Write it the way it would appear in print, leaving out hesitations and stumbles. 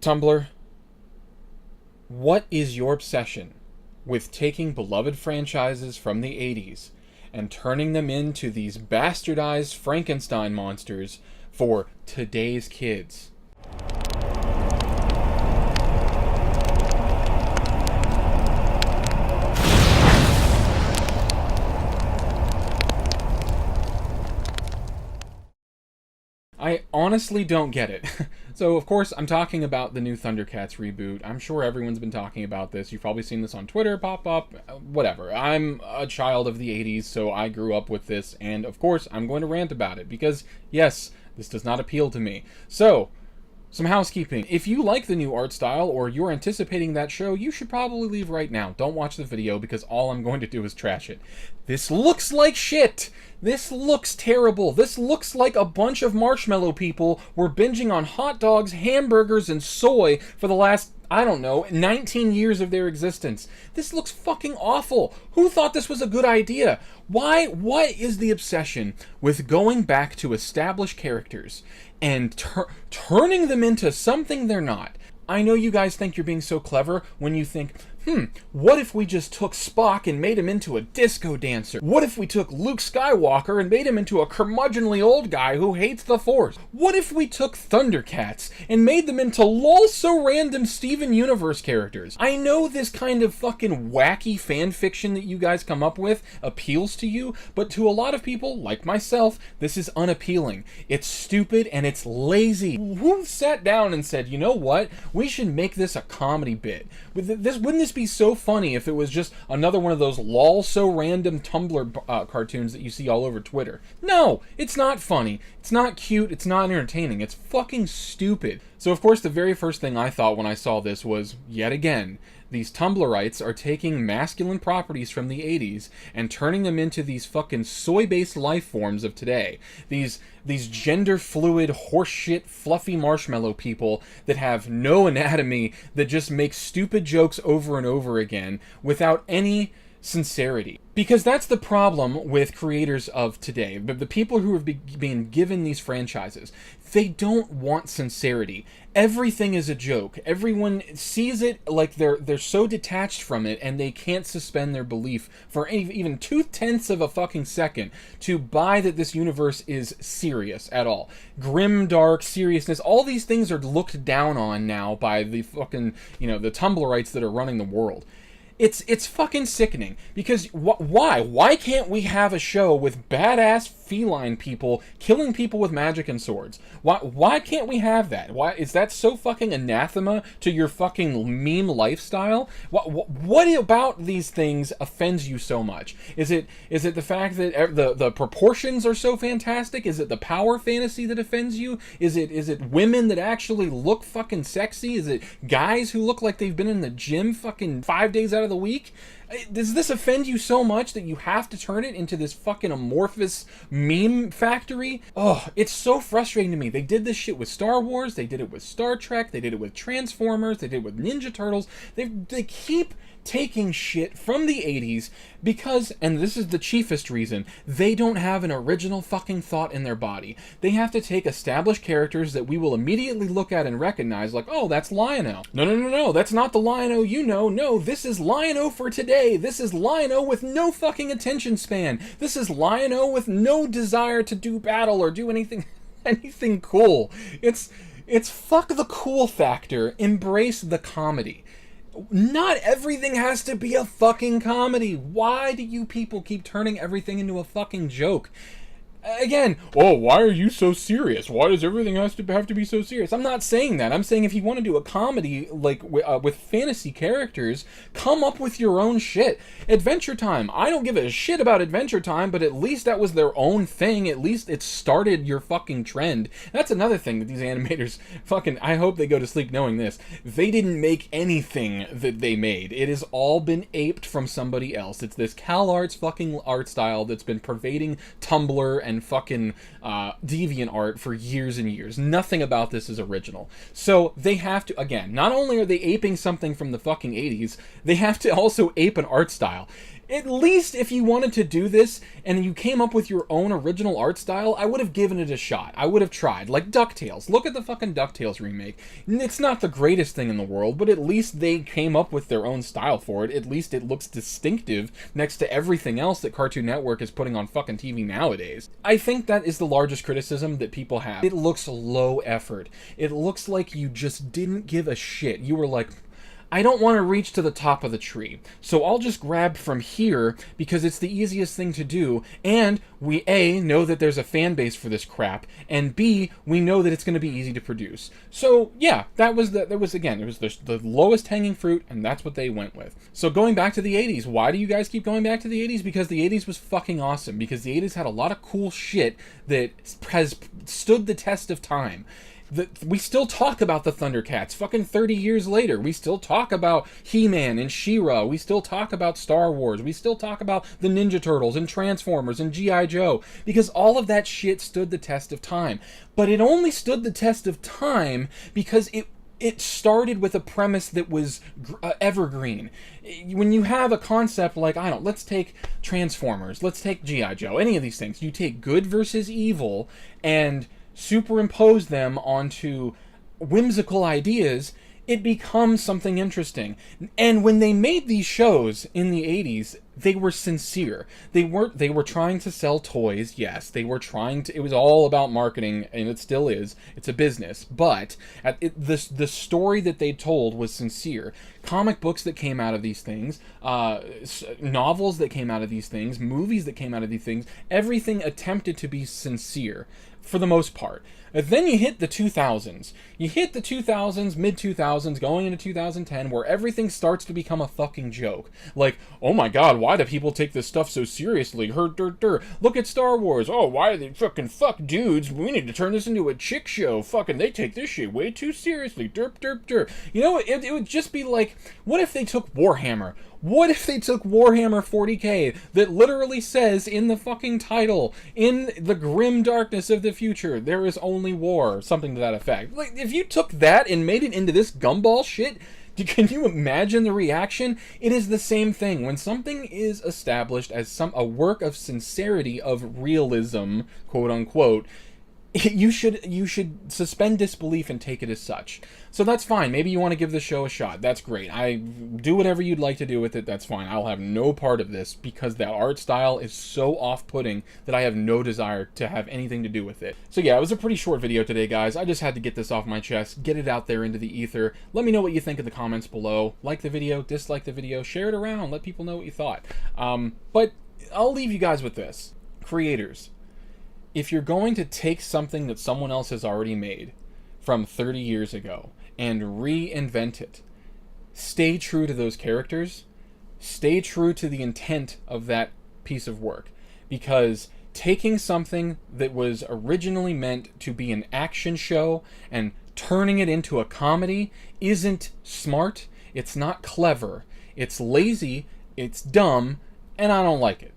Tumblr, what is your obsession with taking beloved franchises from the 80s and turning them into these bastardized Frankenstein monsters for today's kids? I honestly don't get it. So, of course, I'm talking about the new Thundercats reboot. I'm sure everyone's been talking about this. You've probably seen this on Twitter, pop up, whatever. I'm a child of the 80s, so I grew up with this, and of course, I'm going to rant about it, because, yes, this does not appeal to me. So, some housekeeping. If you like the new art style, or you're anticipating that show, you should probably leave right now. Don't watch the video, because all I'm going to do is trash it. This looks like shit! This looks terrible. This looks like a bunch of marshmallow people were binging on hot dogs, hamburgers, and soy for the last, I don't know, 19 years of their existence. This looks fucking awful. Who thought this was a good idea? Why? What is the obsession with going back to established characters and turning them into something they're not? I know you guys think you're being so clever when you think, what if we just took Spock and made him into a disco dancer? What if we took Luke Skywalker and made him into a curmudgeonly old guy who hates the Force? What if we took Thundercats and made them into lol-so-random Steven Universe characters? I know this kind of fucking wacky fan fiction that you guys come up with appeals to you, but to a lot of people, like myself, this is unappealing. It's stupid and it's lazy. Who sat down and said, you know what? We should make this a comedy bit. Wouldn't this be so funny if it was just another one of those lol-so-random Tumblr cartoons that you see all over Twitter? No, it's not funny. It's not cute. It's not entertaining. It's fucking stupid. So, of course, the very first thing I thought when I saw this was, yet again, these Tumblrites are taking masculine properties from the 80s and turning them into these fucking soy-based life forms of today. These gender-fluid, horseshit, fluffy marshmallow people that have no anatomy, that just make stupid jokes over and over again without any sincerity. Because that's the problem with creators of today. The people who have been given these franchises, they don't want sincerity. Everything is a joke. Everyone sees it like they're so detached from it, and they can't suspend their belief for even 2/10 of a fucking second to buy that this universe is serious at all. Grim, dark, seriousness, all these things are looked down on now by the fucking, the Tumblrites that are running the world. It's fucking sickening, because why? Why can't we have a show with badass feline people killing people with magic and swords? Why can't we have that? Why is that so fucking anathema to your fucking meme lifestyle? What about these things offends you so much? Is it the fact that the proportions are so fantastic? Is it the power fantasy that offends you? Is it women that actually look fucking sexy? Is it guys who look like they've been in the gym fucking 5 days out of the week? Does this offend you so much that you have to turn it into this fucking amorphous meme factory? Oh, it's so frustrating to me. They did this shit with Star Wars, they did it with Star Trek, they did it with Transformers, they did it with Ninja Turtles. They keep taking shit from the 80s because, and this is the chiefest reason, they don't have an original fucking thought in their body. They have to take established characters that we will immediately look at and recognize, like, oh, that's Lion-O. No, that's not the Lion-O you know. No, this is Lion-O for today. This is Lion-O with no fucking attention span. This is Lion-O with no desire to do battle or do anything cool. It's fuck the cool factor. Embrace the comedy. Not everything has to be a fucking comedy. Why do you people keep turning everything into a fucking joke? Again, oh, why are you so serious? Why does everything have to be so serious? I'm not saying that. I'm saying if you want to do a comedy like with fantasy characters, come up with your own shit. Adventure Time. I don't give a shit about Adventure Time, but at least that was their own thing. At least it started your fucking trend. That's another thing that these animators fucking, I hope they go to sleep knowing this. They didn't make anything that they made. It has all been aped from somebody else. It's this CalArts fucking art style that's been pervading Tumblr and fucking DeviantArt for years and years. Nothing about this is original. So they have to, again, not only are they aping something from the fucking 80s, they have to also ape an art style. At least if you wanted to do this and you came up with your own original art style, I would have given it a shot. I would have tried. Like DuckTales. Look at the fucking DuckTales remake. It's not the greatest thing in the world, but at least they came up with their own style for it. At least it looks distinctive next to everything else that Cartoon Network is putting on fucking TV nowadays. I think that is the largest criticism that people have. It looks low effort. It looks like you just didn't give a shit. You were like, I don't want to reach to the top of the tree, so I'll just grab from here because it's the easiest thing to do, and we A, know that there's a fan base for this crap, and B, we know that it's going to be easy to produce. So yeah, it was the lowest hanging fruit, and that's what they went with. So going back to the 80s, why do you guys keep going back to the 80s? Because the 80s was fucking awesome, because the 80s had a lot of cool shit that has stood the test of time. We still talk about the Thundercats fucking 30 years later. We still talk about He-Man and She-Ra. We still talk about Star Wars. We still talk about the Ninja Turtles and Transformers and G.I. Joe, because all of that shit stood the test of time. But it only stood the test of time because it started with a premise that was evergreen. When you have a concept like, let's take Transformers, let's take G.I. Joe, any of these things, you take good versus evil and superimpose them onto whimsical ideas, it becomes something interesting. And when they made these shows in the 80s, they were sincere. They were trying to sell toys, yes. They were trying to, it was all about marketing, and it still is. It's a business. But the story that they told was sincere. Comic books that came out of these things, novels that came out of these things, movies that came out of these things, everything attempted to be sincere for the most part. Then you hit the 2000s. You hit the 2000s, mid-2000s, going into 2010, where everything starts to become a fucking joke. Like, oh my god, why do people take this stuff so seriously? Look at Star Wars. Oh, why are they fucking fuck dudes? We need to turn this into a chick show. Fucking, they take this shit way too seriously. You know, it would just be like, what if they took Warhammer? What if they took Warhammer 40k that literally says in the fucking title, in the grim darkness of the future, there is only war, something to that effect. Like, if you took that and made it into this gumball shit, can you imagine the reaction? It is the same thing. When something is established as a work of sincerity, of realism, quote unquote, you should suspend disbelief and take it as such. So that's fine. Maybe you want to give the show a shot. That's great. Do whatever you'd like to do with it. That's fine. I'll have no part of this because that art style is so off-putting that I have no desire to have anything to do with it. So yeah, it was a pretty short video today, guys. I just had to get this off my chest, get it out there into the ether. Let me know what you think in the comments below. Like the video, dislike the video, share it around, let people know what you thought. But I'll leave you guys with this. Creators, if you're going to take something that someone else has already made from 30 years ago and reinvent it, stay true to those characters, stay true to the intent of that piece of work. Because taking something that was originally meant to be an action show and turning it into a comedy isn't smart, it's not clever, it's lazy, it's dumb, and I don't like it.